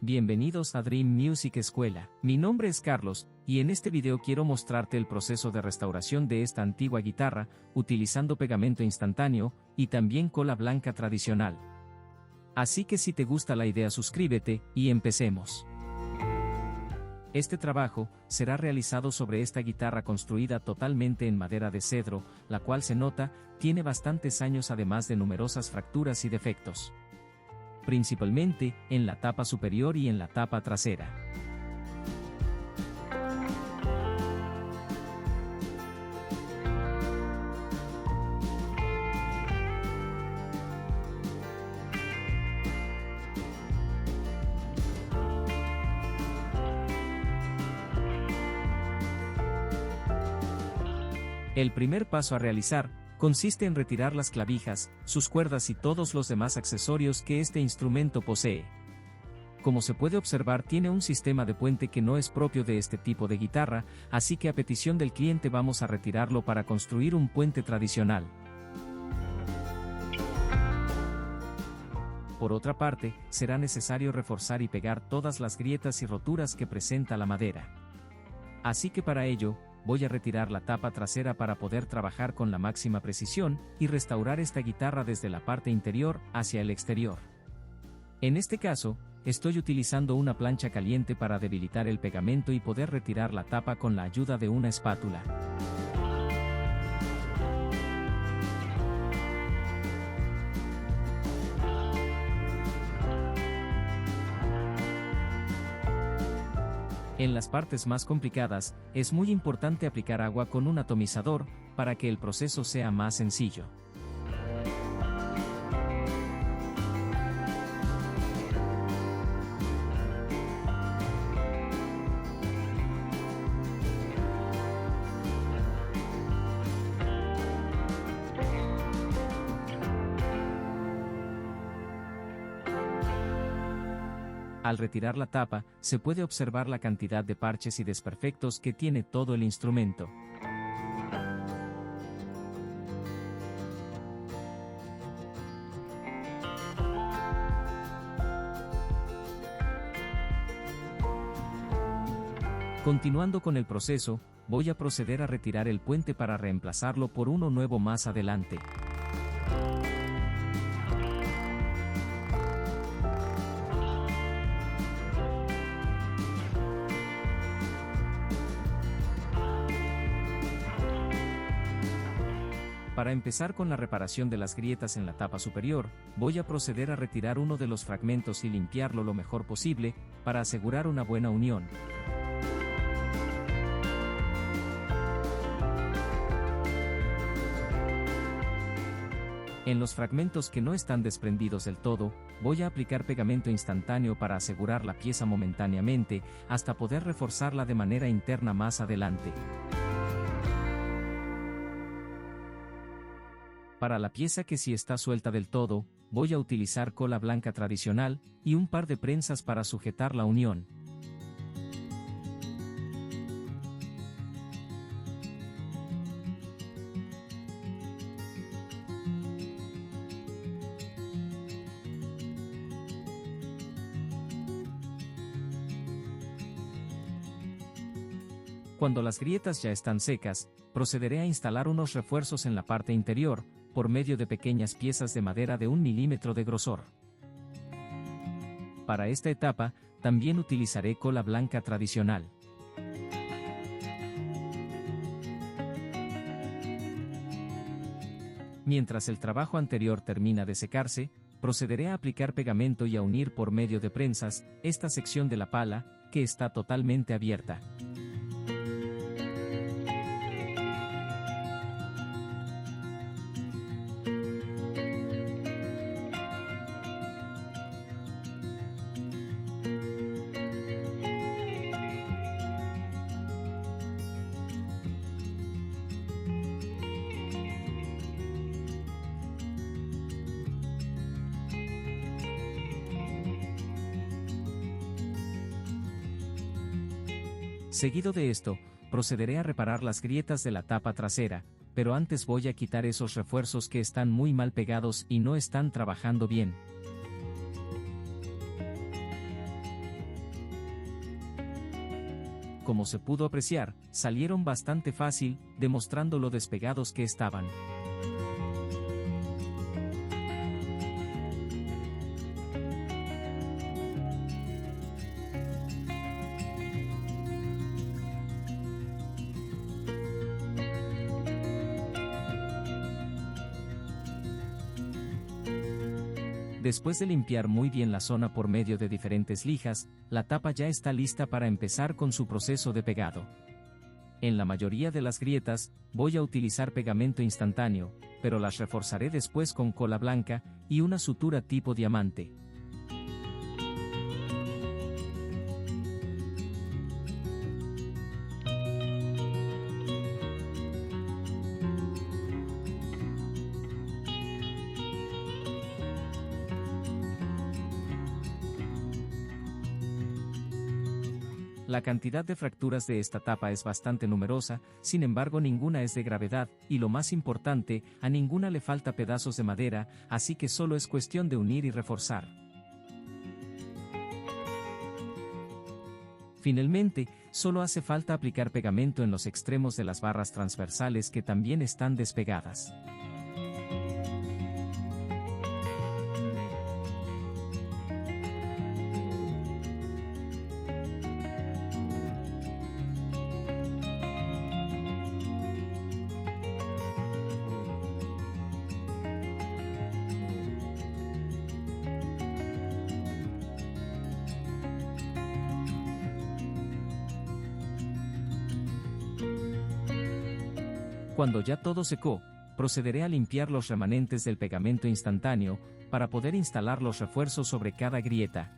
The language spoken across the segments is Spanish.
Bienvenidos a Dream Music Escuela. Mi nombre es Carlos, y en este video quiero mostrarte el proceso de restauración de esta antigua guitarra, utilizando pegamento instantáneo, y también cola blanca tradicional. Así que si te gusta la idea suscríbete, y empecemos. Este trabajo será realizado sobre esta guitarra construida totalmente en madera de cedro, la cual se nota, tiene bastantes años además de numerosas fracturas y defectos. Principalmente, en la tapa superior y en la tapa trasera. El primer paso a realizar consiste en retirar las clavijas, sus cuerdas y todos los demás accesorios que este instrumento posee. Como se puede observar, tiene un sistema de puente que no es propio de este tipo de guitarra, así que a petición del cliente vamos a retirarlo para construir un puente tradicional. Por otra parte, será necesario reforzar y pegar todas las grietas y roturas que presenta la madera. Así que para ello, voy a retirar la tapa trasera para poder trabajar con la máxima precisión y restaurar esta guitarra desde la parte interior hacia el exterior. En este caso, estoy utilizando una plancha caliente para debilitar el pegamento y poder retirar la tapa con la ayuda de una espátula. En las partes más complicadas, es muy importante aplicar agua con un atomizador, para que el proceso sea más sencillo. Al retirar la tapa, se puede observar la cantidad de parches y desperfectos que tiene todo el instrumento. Continuando con el proceso, voy a proceder a retirar el puente para reemplazarlo por uno nuevo más adelante. Para empezar con la reparación de las grietas en la tapa superior, voy a proceder a retirar uno de los fragmentos y limpiarlo lo mejor posible, para asegurar una buena unión. En los fragmentos que no están desprendidos del todo, voy a aplicar pegamento instantáneo para asegurar la pieza momentáneamente, hasta poder reforzarla de manera interna más adelante. Para la pieza que sí está suelta del todo, voy a utilizar cola blanca tradicional, y un par de prensas para sujetar la unión. Cuando las grietas ya están secas, procederé a instalar unos refuerzos en la parte interior, por medio de pequeñas piezas de madera de 1 milímetro de grosor. Para esta etapa, también utilizaré cola blanca tradicional. Mientras el trabajo anterior termina de secarse, procederé a aplicar pegamento y a unir por medio de prensas esta sección de la pala, que está totalmente abierta. Seguido de esto, procederé a reparar las grietas de la tapa trasera, pero antes voy a quitar esos refuerzos que están muy mal pegados y no están trabajando bien. Como se pudo apreciar, salieron bastante fácil, demostrando lo despegados que estaban. Después de limpiar muy bien la zona por medio de diferentes lijas, la tapa ya está lista para empezar con su proceso de pegado. En la mayoría de las grietas, voy a utilizar pegamento instantáneo, pero las reforzaré después con cola blanca y una sutura tipo diamante. La cantidad de fracturas de esta tapa es bastante numerosa, sin embargo ninguna es de gravedad, y lo más importante, a ninguna le falta pedazos de madera, así que solo es cuestión de unir y reforzar. Finalmente, solo hace falta aplicar pegamento en los extremos de las barras transversales que también están despegadas. Cuando ya todo secó, procederé a limpiar los remanentes del pegamento instantáneo, para poder instalar los refuerzos sobre cada grieta.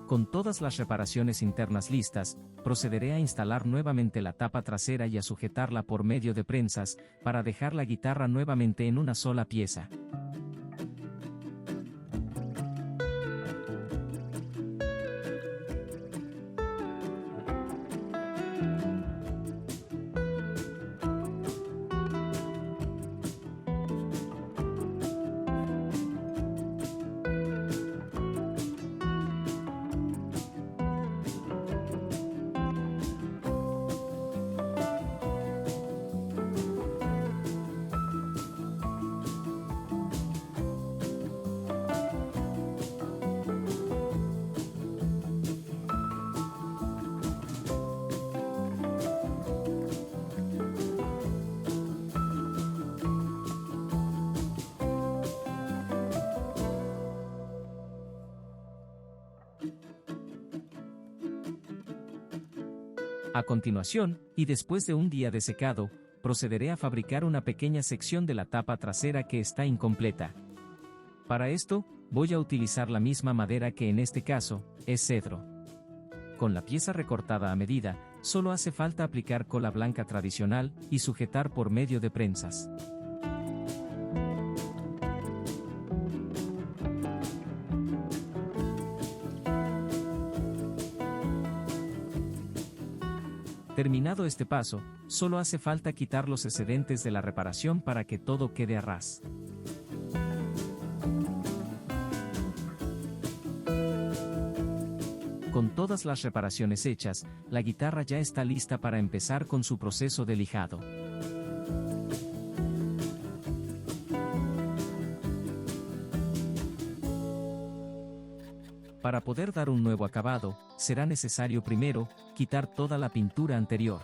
Con todas las reparaciones internas listas, procederé a instalar nuevamente la tapa trasera y a sujetarla por medio de prensas, para dejar la guitarra nuevamente en una sola pieza. A continuación, y después de un día de secado, procederé a fabricar una pequeña sección de la tapa trasera que está incompleta. Para esto, voy a utilizar la misma madera que en este caso, es cedro. Con la pieza recortada a medida, solo hace falta aplicar cola blanca tradicional y sujetar por medio de prensas. Terminado este paso, solo hace falta quitar los excedentes de la reparación para que todo quede a ras. Con todas las reparaciones hechas, la guitarra ya está lista para empezar con su proceso de lijado. Para poder dar un nuevo acabado, será necesario primero, quitar toda la pintura anterior.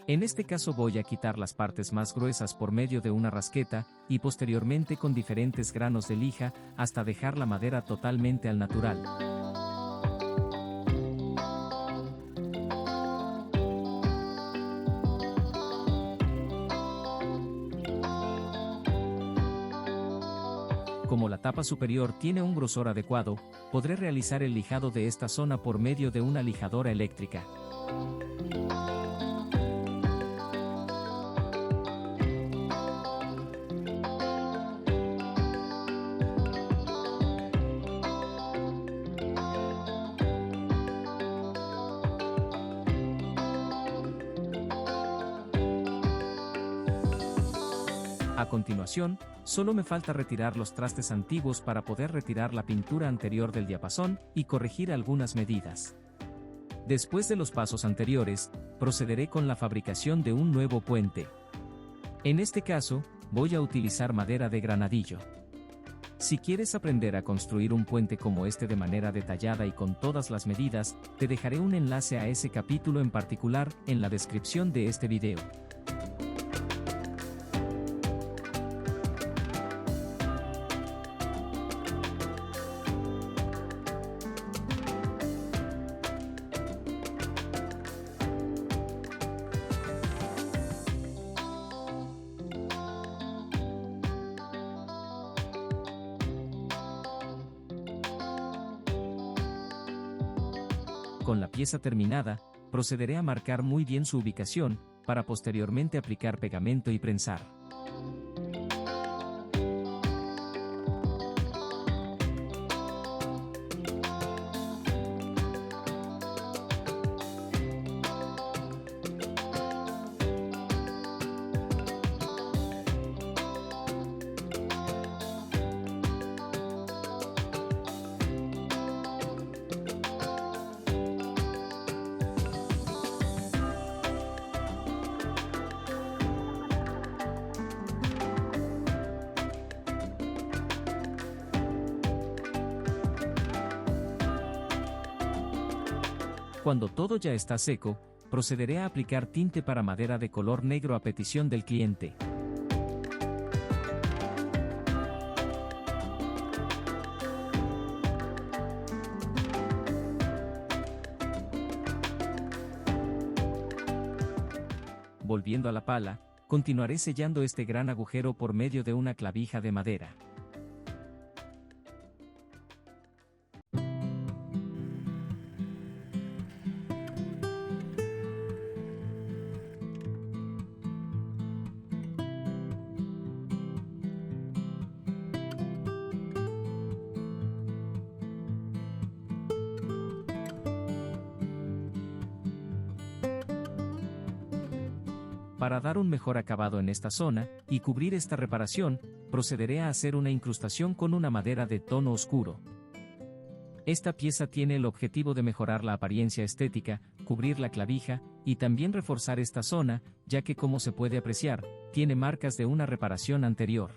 En este caso voy a quitar las partes más gruesas por medio de una rasqueta, y posteriormente con diferentes granos de lija, hasta dejar la madera totalmente al natural. Como la tapa superior tiene un grosor adecuado, podré realizar el lijado de esta zona por medio de una lijadora eléctrica. A continuación, solo me falta retirar los trastes antiguos para poder retirar la pintura anterior del diapasón y corregir algunas medidas. Después de los pasos anteriores, procederé con la fabricación de un nuevo puente. En este caso, voy a utilizar madera de granadillo. Si quieres aprender a construir un puente como este de manera detallada y con todas las medidas, te dejaré un enlace a ese capítulo en particular en la descripción de este video. Con la pieza terminada, procederé a marcar muy bien su ubicación, para posteriormente aplicar pegamento y prensar. Cuando todo ya está seco, procederé a aplicar tinte para madera de color negro a petición del cliente. Volviendo a la pala, continuaré sellando este gran agujero por medio de una clavija de madera. Para dar un mejor acabado en esta zona, y cubrir esta reparación, procederé a hacer una incrustación con una madera de tono oscuro. Esta pieza tiene el objetivo de mejorar la apariencia estética, cubrir la clavija, y también reforzar esta zona, ya que como se puede apreciar, tiene marcas de una reparación anterior.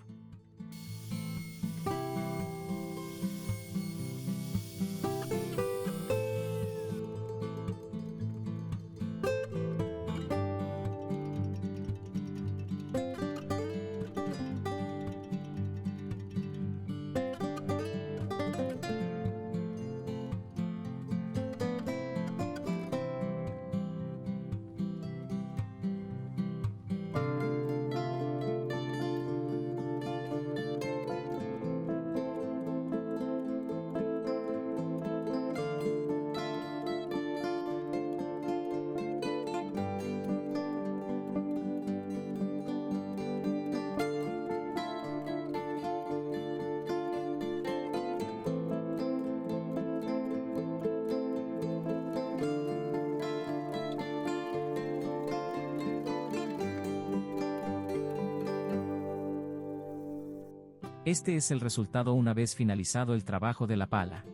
Este es el resultado una vez finalizado el trabajo de la pala.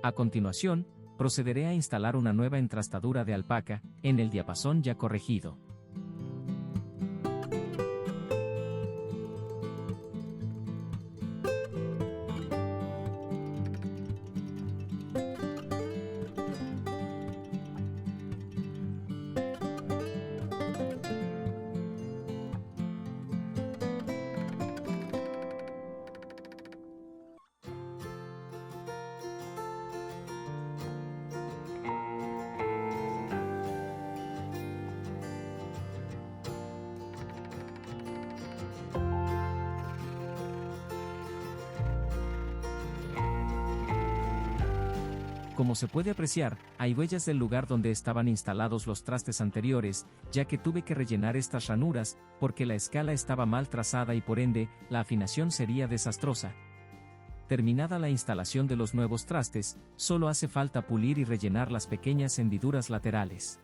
A continuación, procederé a instalar una nueva entrastadura de alpaca, en el diapasón ya corregido. Como se puede apreciar, hay huellas del lugar donde estaban instalados los trastes anteriores, ya que tuve que rellenar estas ranuras, porque la escala estaba mal trazada y por ende, la afinación sería desastrosa. Terminada la instalación de los nuevos trastes, solo hace falta pulir y rellenar las pequeñas hendiduras laterales.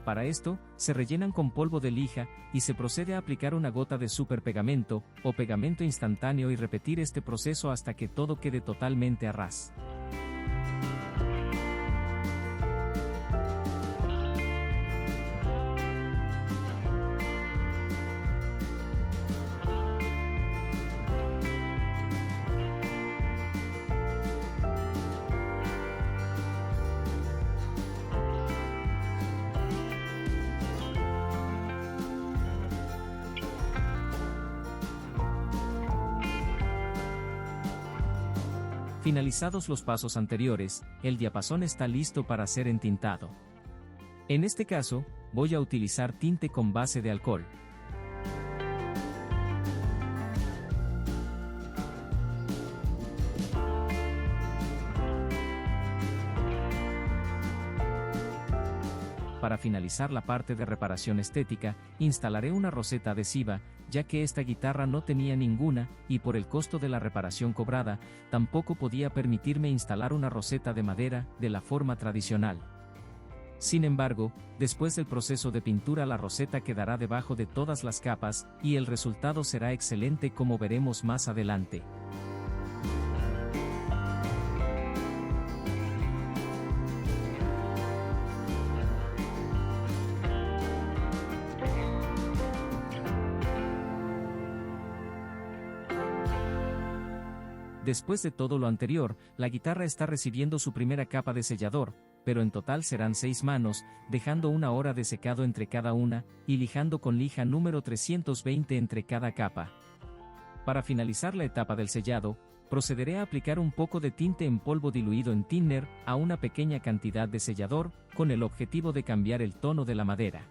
Para esto, se rellenan con polvo de lija, y se procede a aplicar una gota de superpegamento, o pegamento instantáneo y repetir este proceso hasta que todo quede totalmente a ras. Finalizados los pasos anteriores, el diapasón está listo para ser entintado. En este caso, voy a utilizar tinte con base de alcohol. Para finalizar la parte de reparación estética, instalaré una roseta adhesiva, ya que esta guitarra no tenía ninguna, y por el costo de la reparación cobrada, tampoco podía permitirme instalar una roseta de madera, de la forma tradicional. Sin embargo, después del proceso de pintura la roseta quedará debajo de todas las capas, y el resultado será excelente como veremos más adelante. Después de todo lo anterior, la guitarra está recibiendo su primera capa de sellador, pero en total serán 6 manos, dejando 1 hora de secado entre cada una, y lijando con lija número 320 entre cada capa. Para finalizar la etapa del sellado, procederé a aplicar un poco de tinte en polvo diluido en thinner, a una pequeña cantidad de sellador, con el objetivo de cambiar el tono de la madera.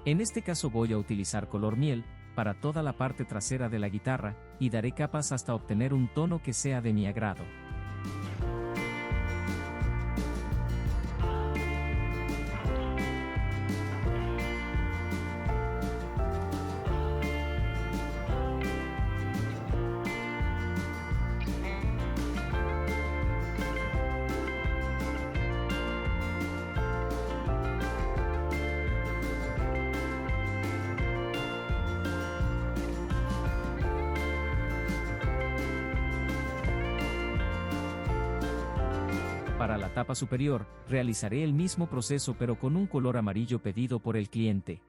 En este caso voy a utilizar color miel, para toda la parte trasera de la guitarra, y daré capas hasta obtener un tono que sea de mi agrado. Para la tapa superior, realizaré el mismo proceso pero con un color amarillo pedido por el cliente.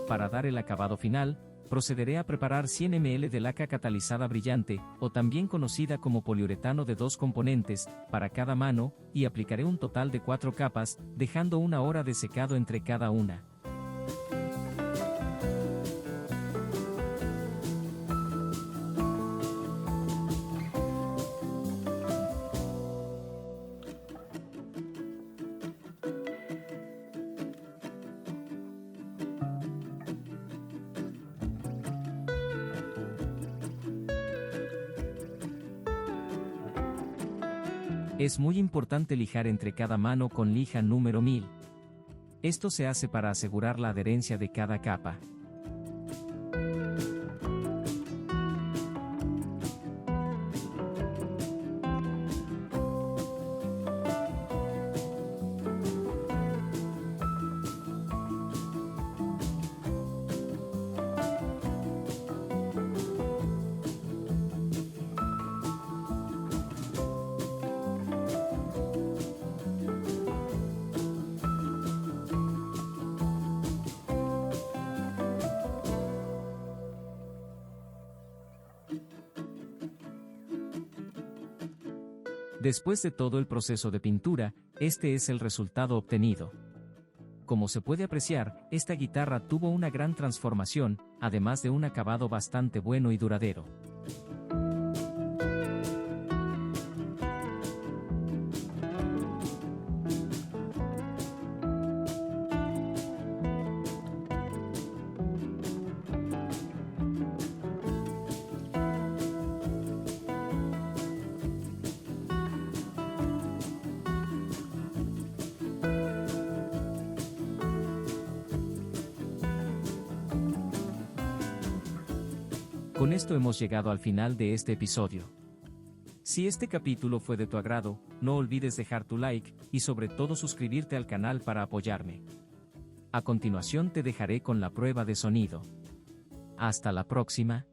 Para dar el acabado final, procederé a preparar 100 ml de laca catalizada brillante, o también conocida como poliuretano de 2 componentes, para cada mano, y aplicaré un total de 4 capas, dejando 1 hora de secado entre cada una. Es muy importante lijar entre cada mano con lija número 1000. Esto se hace para asegurar la adherencia de cada capa. Después de todo el proceso de pintura, este es el resultado obtenido. Como se puede apreciar, esta guitarra tuvo una gran transformación, además de un acabado bastante bueno y duradero. Con esto hemos llegado al final de este episodio. Si este capítulo fue de tu agrado, no olvides dejar tu like, y sobre todo suscribirte al canal para apoyarme. A continuación te dejaré con la prueba de sonido. Hasta la próxima.